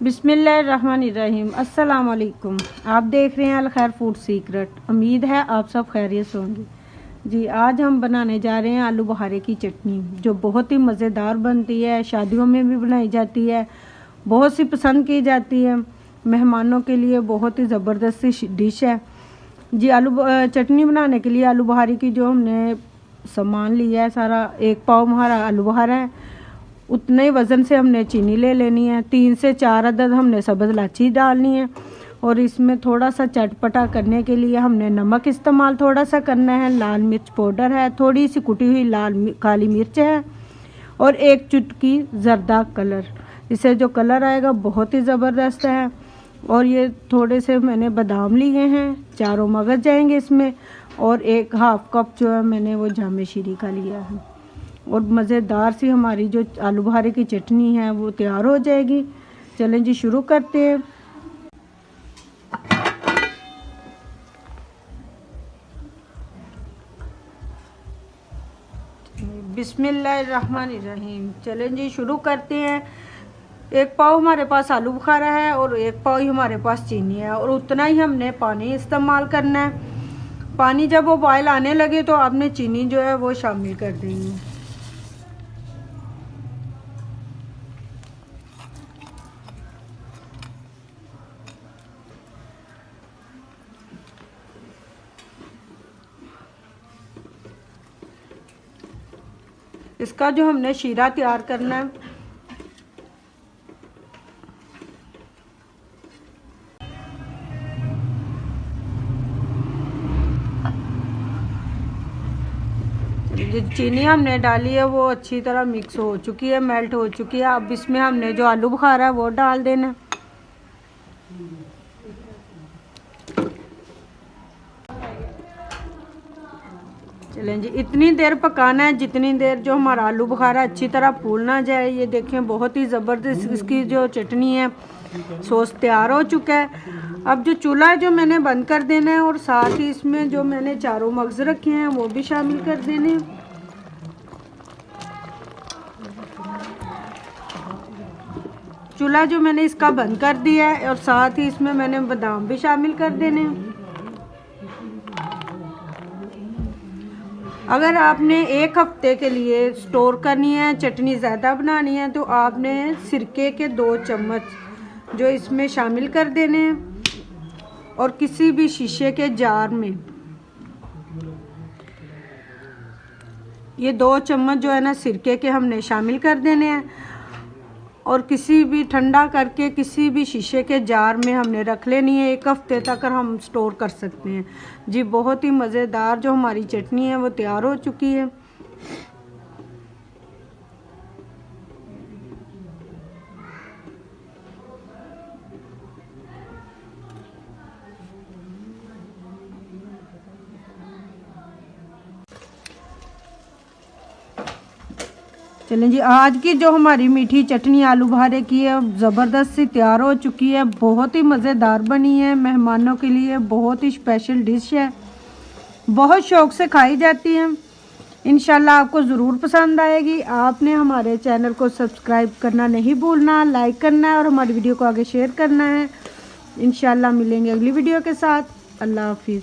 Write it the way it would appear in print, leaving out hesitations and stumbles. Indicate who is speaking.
Speaker 1: बिस्मिल्लाहिर्रहमानिर्रहीम। अस्सलाम वालेकुम। आप देख रहे हैं अलखैर फूड सीक्रेट। उम्मीद है आप सब खैरियत से होंगे। जी, आज हम बनाने जा रहे हैं आलू बुखारे की चटनी, जो बहुत ही मज़ेदार बनती है। शादियों में भी बनाई जाती है, बहुत सी पसंद की जाती है। मेहमानों के लिए बहुत ही ज़बरदस्त डिश है। जी, चटनी बनाने के लिए आलू बुखारे की जो हमने सामान लिया है सारा, 1 पाव हमारा आलू बुखारा है। उतने ही वज़न से हमने चीनी ले लेनी है। 3 से 4 अदद हमने सब्ज़ इलायची डालनी है। और इसमें थोड़ा सा चटपटा करने के लिए हमने नमक इस्तेमाल थोड़ा सा करना है। लाल मिर्च पाउडर है, थोड़ी सी कुटी हुई काली मिर्च है और 1 चुटकी ज़र्दा कलर। इससे जो कलर आएगा बहुत ही ज़बरदस्त है। और ये थोड़े से मैंने बादाम लिए हैं, 4 मगज जाएंगे इसमें। और 1 हाफ कप जो है मैंने वो जामे शीरी का लिया है। और मज़ेदार सी हमारी जो आलू बुखारे की चटनी है वो तैयार हो जाएगी। चलें जी, शुरू करते हैं। बिस्मिल्लाहिर्रहमानिर्रहीम। चलें जी, शुरू करते हैं। 1 पाव हमारे पास आलू बुखारा है और 1 पाव ही हमारे पास चीनी है। और उतना ही हमने पानी इस्तेमाल करना है। पानी जब वो बॉयल आने लगे तो आपने चीनी जो है वो शामिल कर देंगे। इसका जो हमने शीरा तैयार करना है, जो चीनी हमने डाली है वो अच्छी तरह मिक्स हो चुकी है, मेल्ट हो चुकी है। अब इसमें हमने जो आलू बुखारा है वो डाल देना। चलें जी, इतनी देर पकाना है जितनी देर जो हमारा आलू बुखारा अच्छी तरह फूल ना जाए। ये देखें, बहुत ही ज़बरदस्त इसकी जो चटनी है, सॉस तैयार हो चुका है। अब जो चूल्हा जो मैंने बंद कर देना है और साथ ही इसमें जो मैंने 4 मगज़ रखे हैं वो भी शामिल कर देने हैं। चूल्हा जो मैंने इसका बंद कर दिया है और साथ ही इसमें मैंने बादाम भी शामिल कर देने हैं। अगर आपने 1 हफ्ते के लिए स्टोर करनी है, चटनी ज़्यादा बनानी है, तो आपने सिरके के 2 चम्मच जो इसमें शामिल कर देने हैं। और किसी भी शीशे के जार में ये 2 चम्मच जो है ना सिरके के हमने शामिल कर देने हैं। और किसी भी ठंडा करके किसी भी शीशे के जार में हमने रख लेनी है। 1 हफ्ते तक हम स्टोर कर सकते हैं। जी, बहुत ही मज़ेदार जो हमारी चटनी है वो तैयार हो चुकी है। चलें जी, आज की जो हमारी मीठी चटनी आलू बुखारे की है ज़बरदस्त सी तैयार हो चुकी है। बहुत ही मज़ेदार बनी है। मेहमानों के लिए बहुत ही स्पेशल डिश है, बहुत शौक़ से खाई जाती है। इंशाल्लाह आपको ज़रूर पसंद आएगी। आपने हमारे चैनल को सब्सक्राइब करना नहीं भूलना, लाइक करना है और हमारी वीडियो को आगे शेयर करना है। इंशाल्लाह मिलेंगे अगली वीडियो के साथ। अल्लाह हाफिज़।